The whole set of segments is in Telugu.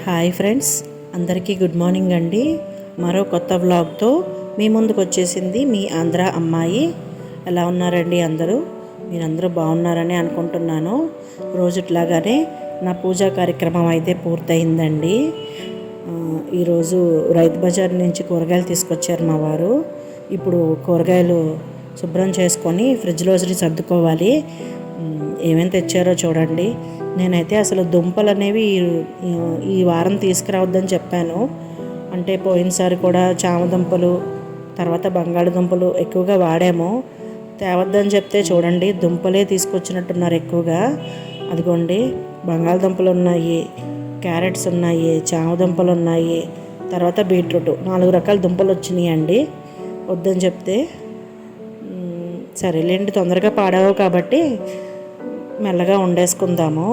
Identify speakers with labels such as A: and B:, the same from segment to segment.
A: హాయ్ ఫ్రెండ్స్, అందరికీ గుడ్ మార్నింగ్ అండి. మరో కొత్త వ్లాగ్తో మీ ముందుకు వచ్చేసింది మీ ఆంధ్ర అమ్మాయి. ఎలా ఉన్నారండి అందరూ? మీరందరూ బాగున్నారని అనుకుంటున్నాను. రోజుట్లాగానే నా పూజా కార్యక్రమం అయితే పూర్తయిందండి. ఈరోజు రైతు బజార్ నుంచి కూరగాయలు తీసుకొచ్చారు మా వారు. ఇప్పుడు కూరగాయలు శుభ్రం చేసుకొని ఫ్రిడ్జ్లో సర్దుకోవాలి. ఏమేమి తెచ్చారో చూడండి. నేనైతే అసలు దుంపలు అనేవి ఈ వారం తీసుకురావద్దని చెప్పాను. అంటే పోయినసారి కూడా చామదుంపలు, తర్వాత బంగాళదుంపలు ఎక్కువగా వాడాము. తేవద్దని చెప్తే చూడండి, దుంపలే తీసుకొచ్చినట్టున్నారు ఎక్కువగా. అదిగోండి, బంగాళదుంపలు ఉన్నాయి, క్యారెట్స్ ఉన్నాయి, చామదుంపలు ఉన్నాయి, తర్వాత బీట్రూట్, 4 రకాల దుంపలు వచ్చినాయండి. వద్దని చెప్తే సరేలేండి, తొందరగా పాడావు కాబట్టి మెల్లగా వండేసుకుందాము.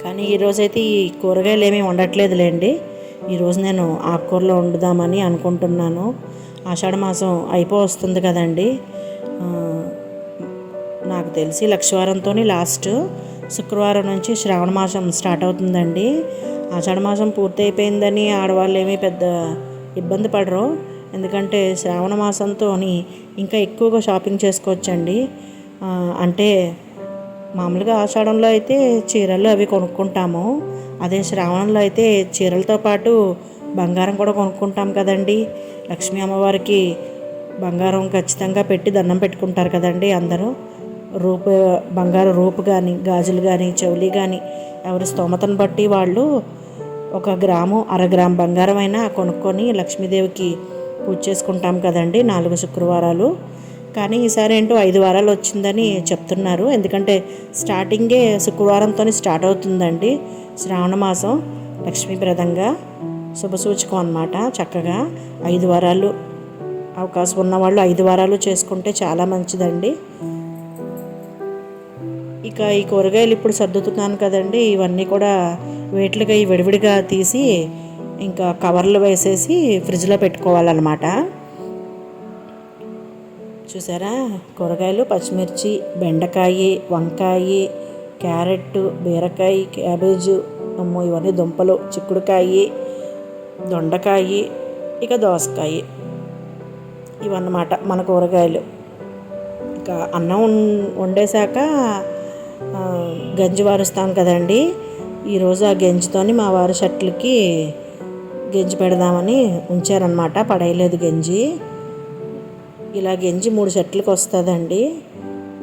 A: కానీ ఈరోజైతే ఈ కూరగాయలు ఏమీ వండట్లేదులేండి. ఈరోజు నేను ఆకుకూరలో వండుదామని అనుకుంటున్నాను. ఆషాఢ మాసం వస్తుంది కదండి. నాకు తెలిసి లక్షవారంతో లాస్ట్ శుక్రవారం నుంచి శ్రావణ మాసం స్టార్ట్ అవుతుందండి. ఆషాఢ మాసం పూర్తి అయిపోయిందని ఆడవాళ్ళు ఏమీ పెద్ద ఇబ్బంది పడరు. ఎందుకంటే శ్రావణ మాసంతో ఇంకా ఎక్కువగా షాపింగ్ చేసుకోవచ్చండి. అంటే మామూలుగా ఆషాఢంలో అయితే చీరలు అవి కొనుక్కుంటాము. అదే శ్రావణంలో అయితే చీరలతో పాటు బంగారం కూడా కొనుక్కుంటాం కదండి. లక్ష్మీ అమ్మవారికి బంగారం ఖచ్చితంగా పెట్టి దండం పెట్టుకుంటారు కదండి అందరూ. బంగారు రూపు కానీ, గాజులు కానీ, చెవులి కానీ ఎవరి స్తోమతను బట్టి వాళ్ళు 1 గ్రాము, 1/2 గ్రాము బంగారం అయినా కొనుక్కొని లక్ష్మీదేవికి పూజ చేసుకుంటాం కదండి 4 శుక్రవారాలు. కానీ ఈసారి ఏంటో 5 వారాలు వచ్చిందని చెప్తున్నారు. ఎందుకంటే స్టార్టింగే శుక్రవారంతో స్టార్ట్ అవుతుందండి శ్రావణ మాసం. లక్ష్మీప్రదంగా శుభసూచకం అన్నమాట. చక్కగా 5 వారాలు అవకాశం ఉన్నవాళ్ళు 5 వారాలు చేసుకుంటే చాలా మంచిదండి. ఇక ఈ కూరగాయలు ఇప్పుడు సర్దుతున్నాను కదండి, ఇవన్నీ కూడా వేట్లుగా విడివిడిగా తీసి ఇంకా కవర్లు వేసేసి ఫ్రిడ్జ్లో పెట్టుకోవాలన్నమాట. చూసారా, కూరగాయలు పచ్చిమిర్చి, బెండకాయ, వంకాయ, క్యారెట్, బీరకాయ, క్యాబేజు, ఇవన్నీ దుంపలు, చిక్కుడుకాయ, దొండకాయ, ఇక దోసకాయ, ఇవన్నమాట మన కూరగాయలు. ఇక అన్నం వండేశాక గంజి వారుస్తాం కదండి. ఈరోజు ఆ గంజితోని మా వారి షర్ట్లకి గంజి పెడదామని ఉంచారనమాట. పడేయలేదు గంజి. ఇలా గంజి 3 షర్ట్లకు వస్తుందండి,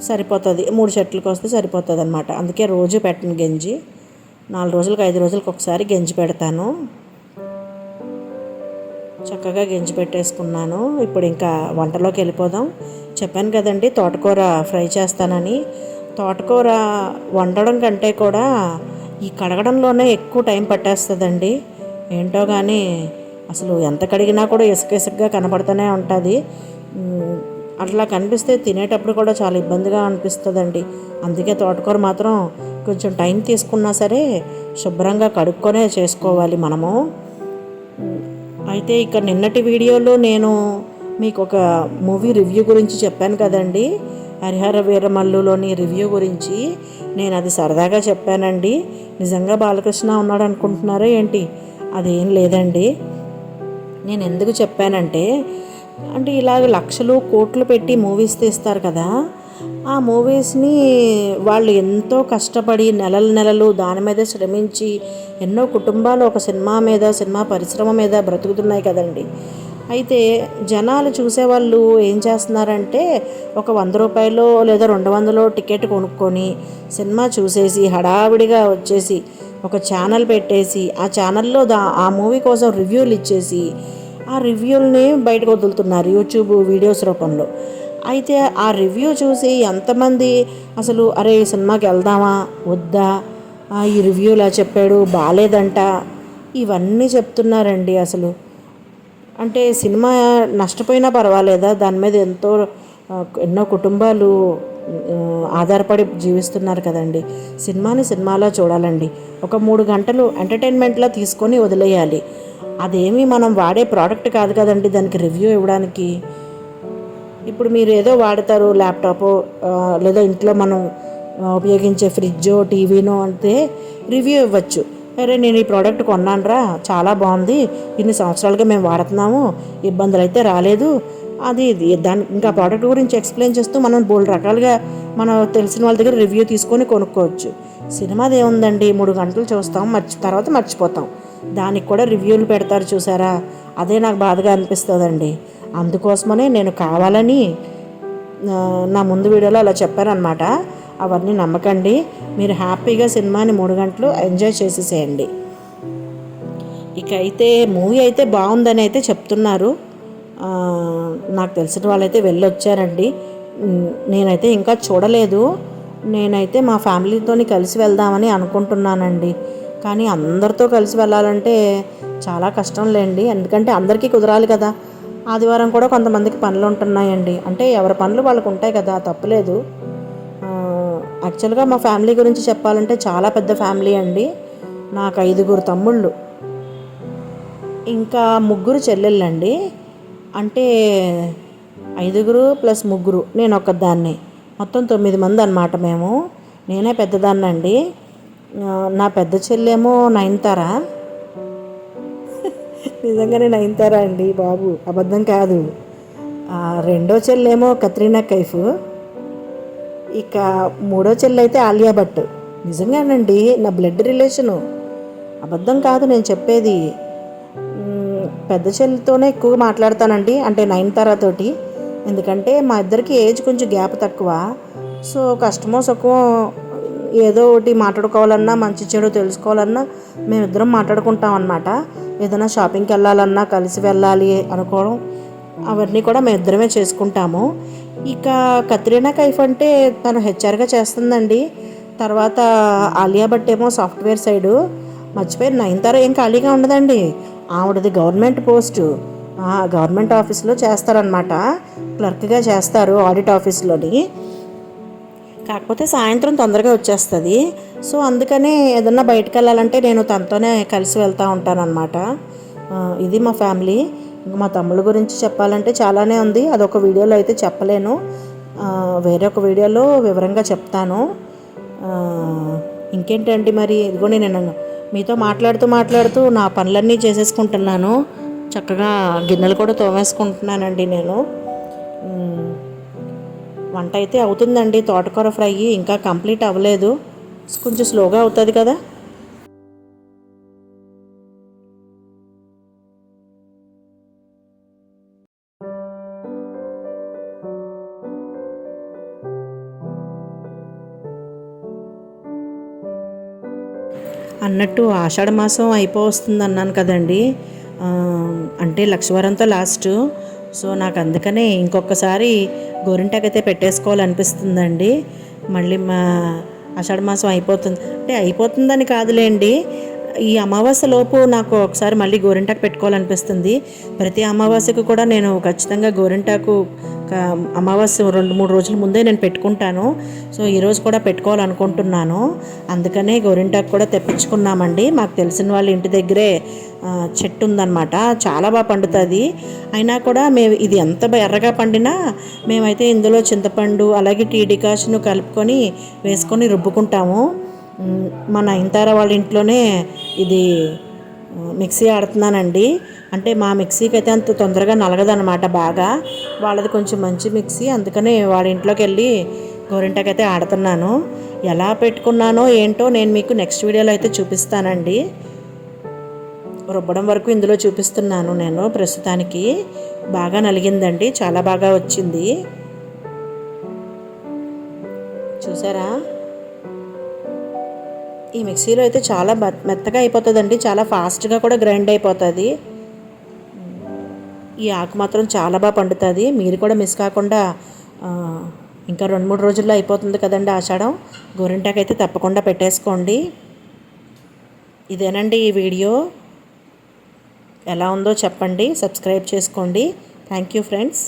A: సరిపోతుంది. 3 షర్ట్లకు వస్తే సరిపోతుంది అనమాట. అందుకే రోజు పెట్టను గంజి. 4 రోజులకు 5 రోజులకు ఒకసారి గంజి పెడతాను. చక్కగా గంజి పెట్టేసుకున్నాను. ఇప్పుడు ఇంకా వంటలోకి వెళ్ళిపోదాం. చెప్పాను కదండి తోటకూర ఫ్రై చేస్తానని. తోటకూర వండడం కంటే కూడా ఈ కడగడంలోనే ఎక్కువ టైం పట్టేస్తుందండి. ఏంటో కానీ అసలు ఎంత కడిగినా కూడా ఇసుక ఇసుకగా కనబడుతూనే ఉంటుంది. అట్లా కనిపిస్తే తినేటప్పుడు కూడా చాలా ఇబ్బందిగా అనిపిస్తుందండి. అందుకే తోటకూర మాత్రం కొంచెం టైం తీసుకున్నా సరే శుభ్రంగా కడుక్కొనే చేసుకోవాలి మనము. అయితే ఇక నిన్నటి వీడియోలో నేను మీకు ఒక మూవీ రివ్యూ గురించి చెప్పాను కదండి, హరిహర వీరమల్లులోని రివ్యూ గురించి. నేను అది సరదాగా చెప్పానండి. నిజంగా బాలకృష్ణ ఉన్నాడు అనుకుంటున్నారా ఏంటి? అదేం లేదండి. నేను ఎందుకు చెప్పానంటే, అంటే ఇలాగ లక్షలు కోట్లు పెట్టి మూవీస్ తీస్తారు కదా, ఆ మూవీస్ని వాళ్ళు ఎంతో కష్టపడి నెలలు దాని మీద శ్రమించి ఎన్నో కుటుంబాలు ఒక సినిమా పరిశ్రమ మీద బ్రతుకుతున్నాయి కదండి. అయితే జనాలు చూసేవాళ్ళు ఏం చేస్తున్నారంటే, ఒక 100 రూపాయలు లేదా 200 టికెట్ కొనుక్కొని సినిమా చూసేసి హడావిడిగా వచ్చేసి ఒక ఛానల్ పెట్టేసి ఆ ఛానల్లో ఆ మూవీ కోసం రివ్యూలు ఇచ్చేసి ఆ రివ్యూల్ని బయటకు వదులుతున్నారు యూట్యూబ్ వీడియోస్ రూపంలో. అయితే ఆ రివ్యూ చూసి ఎంతమంది అసలు అరే ఈ సినిమాకి వెళ్దామా వద్దా, ఈ రివ్యూ ఇలా చెప్పాడు బాగాలేదంట, ఇవన్నీ చెప్తున్నారండి. అసలు అంటే సినిమా నష్టపోయినా పర్వాలేదా, దాని మీద ఎన్నో కుటుంబాలు ఆధారపడి జీవిస్తున్నారు కదండి. సినిమాని సినిమాలో చూడాలండి. ఒక 3 గంటలు ఎంటర్టైన్మెంట్లా తీసుకొని వదిలేయాలి. అదేమీ మనం వాడే ప్రోడక్ట్ కాదు కదండి దానికి రివ్యూ ఇవ్వడానికి. ఇప్పుడు మీరు ఏదో వాడతారు, ల్యాప్టాప్ లేదా ఇంట్లో మనం ఉపయోగించే ఫ్రిడ్జో టీవీనో అంటే రివ్యూ ఇవ్వచ్చు. అరే నేను ఈ ప్రోడక్ట్ కొన్నానురా, చాలా బాగుంది, ఇన్ని సంవత్సరాలుగా మేము వాడుతున్నాము, ఇబ్బందులు అయితే రాలేదు, అది ఇది దాని ఇంకా ప్రోడక్ట్ గురించి ఎక్స్ప్లెయిన్ చేస్తూ మనం బోల్డ్ రకాలుగా మనం తెలిసిన వాళ్ళ దగ్గర రివ్యూ తీసుకొని కొనుక్కోవచ్చు. సినిమాది ఏముందండి, 3 గంటలు చూస్తాం, తర్వాత మర్చిపోతాం. దానికి కూడా రివ్యూలు పెడతారు చూసారా, అదే నాకు బాధగా అనిపిస్తుందండి. అందుకోసమనే నేను కావాలని నా ముందు వీడియోలో అలా చెప్పారనమాట. అవన్నీ నమ్మకండి, మీరు హ్యాపీగా సినిమాని 3 గంటలు ఎంజాయ్ చేసేసేయండి. ఇక అయితే మూవీ అయితే బాగుందని అయితే చెప్తున్నారు. నాకు తెలిసిన వాళ్ళైతే వెళ్ళొచ్చారండి. నేనైతే ఇంకా చూడలేదు. నేనైతే మా ఫ్యామిలీతో కలిసి వెళ్దామని అనుకుంటున్నానండి. కానీ అందరితో కలిసి వెళ్ళాలంటే చాలా కష్టం లేండి, ఎందుకంటే అందరికీ కుదరాలి కదా. ఆదివారం కూడా కొంతమందికి పనులు ఉంటున్నాయండి, అంటే ఎవరి పనులు వాళ్ళకు ఉంటాయి కదా, తప్పులేదు. యాక్చువల్గా మా ఫ్యామిలీ గురించి చెప్పాలంటే చాలా పెద్ద ఫ్యామిలీ అండి. నాకు 5 తమ్ముళ్ళు, ఇంకా 3 చెల్లెళ్ళండి. అంటే 5 + 3, నేను ఒక్కదాన్ని, మొత్తం 9 మంది అన్నమాట మేము. నేనే పెద్దదాన్నండి. నా పెద్ద చెల్లేమో నయనతార, నిజంగానే నయనతార అండి బాబు, అబద్ధం కాదు. రెండో చెల్లేమో కత్రీనా కైఫ్, ఇక మూడో చెల్లి అయితే ఆలియా భట్. నిజంగానండి, నా బ్లడ్ రిలేషను, అబద్ధం కాదు నేను చెప్పేది. పెద్ద చెల్లితోనే ఎక్కువగా మాట్లాడతానండి, అంటే నయనతారతోటి. ఎందుకంటే మా ఇద్దరికి ఏజ్ కొంచెం గ్యాప్ తక్కువ. సో కష్టమో సుఖమో ఏదో ఒకటి మాట్లాడుకోవాలన్నా, మంచి చెడు తెలుసుకోవాలన్నా మేమిద్దరం మాట్లాడుకుంటాం అన్నమాట. ఏదైనా షాపింగ్కి వెళ్ళాలన్నా, కలిసి వెళ్ళాలి అనుకోవడం, అవన్నీ కూడా మేమిద్దరమే చేసుకుంటాము. ఇక కత్రీనా కైఫ్ అంటే తను హెచ్ఆర్గా చేస్తుందండి. తర్వాత ఆలియా భట్ ఏమో సాఫ్ట్వేర్ సైడు. మర్చిపోయి నయనతార ఏం ఖాళీగా ఉండదండి, ఆవిడది గవర్నమెంట్ పోస్టు. గవర్నమెంట్ ఆఫీస్లో చేస్తారనమాట, క్లర్క్గా చేస్తారు ఆడిట్ ఆఫీస్లోని. కాకపోతే సాయంత్రం తొందరగా వచ్చేస్తుంది. సో అందుకనే ఏదన్నా బయటకు వెళ్ళాలంటే నేను తనతోనే కలిసి వెళ్తూ ఉంటానన్నమాట. ఇది మా ఫ్యామిలీ. మా తమ్ముళ్ళ గురించి చెప్పాలంటే చాలానే ఉంది, అదొక వీడియోలో అయితే చెప్పలేను, వేరొక వీడియోలో వివరంగా చెప్తాను. ఇంకేంటండి మరి, ఇదిగో నేను మీతో మాట్లాడుతూ నా పనులన్నీ చేసేసుకుంటున్నాను. చక్కగా గిన్నెలు కూడా తోమేసుకుంటున్నానండి నేను. వంట అయితే అవుతుందండి, తోటకూర ఫ్రై ఇంకా కంప్లీట్ అవ్వలేదు, కొంచెం స్లోగా అవుతుంది కదా. అన్నట్టు ఆషాఢ మాసం అయిపోవస్తుంది అన్నాను కదండి, అంటే లక్షవారంతో లాస్ట్. సో నాకు అందుకనే ఇంకొకసారి గోరింటాకైతే పెట్టేసుకోవాలనిపిస్తుందండి. మళ్ళీ మా ఆషాఢ మాసం అయిపోతుంది, అంటే అయిపోతుందని కాదులేండి, ఈ అమావాస్య లోపు నాకు ఒకసారి మళ్ళీ గోరింటాకు పెట్టుకోవాలనిపిస్తుంది. ప్రతి అమావాస్యకు కూడా నేను ఖచ్చితంగా గోరింటాకు అమావాస్య 2-3 రోజుల ముందే నేను పెట్టుకుంటాను. సో ఈరోజు కూడా పెట్టుకోవాలనుకుంటున్నాను, అందుకనే గోరింటాకు కూడా తెప్పించుకున్నామండి. మాకు తెలిసిన వాళ్ళ ఇంటి దగ్గరే చెట్టు ఉందన్నమాట, చాలా బాగా పండుతుంది. అయినా కూడా మేము ఇది ఎంత ఎర్రగా పండినా మేమైతే ఇందులో చింతపండు అలాగే టీ డికాషన్ కలుపుకొని వేసుకొని రుబ్బుకుంటాము. మా నయనతార వాళ్ళ ఇంట్లోనే ఇది మిక్సీ ఆడుతున్నానండి. అంటే మా మిక్సీకి అయితే అంత తొందరగా నలగదనమాట, బాగా వాళ్ళది కొంచెం మంచి మిక్సీ, అందుకనే వాళ్ళ ఇంట్లోకి వెళ్ళి గోరింటాకైతే ఆడుతున్నాను. ఎలా పెట్టుకున్నానో ఏంటో నేను మీకు నెక్స్ట్ వీడియోలో అయితే చూపిస్తానండి. రుబ్బడం వరకు ఇందులో చూపిస్తున్నాను నేను ప్రస్తుతానికి. బాగా నలిగిందండి, చాలా బాగా వచ్చింది, చూసారా. ఈ మిక్సీలో అయితే చాలా మెత్తగా అయిపోతుందండి, చాలా ఫాస్ట్గా కూడా గ్రైండ్ అయిపోతుంది. ఈ ఆకు మాత్రం చాలా బాగా పండుతుంది. మీరు కూడా మిస్ కాకుండా, ఇంకా 2-3 రోజుల్లో అయిపోతుంది కదండి ఆషాఢం, గోరింటాకు అయితే తప్పకుండా పెట్టేసుకోండి. ఇదేనండి ఈ వీడియో, ఎలా ఉందో చెప్పండి, సబ్స్క్రైబ్ చేసుకోండి. Thank you friends.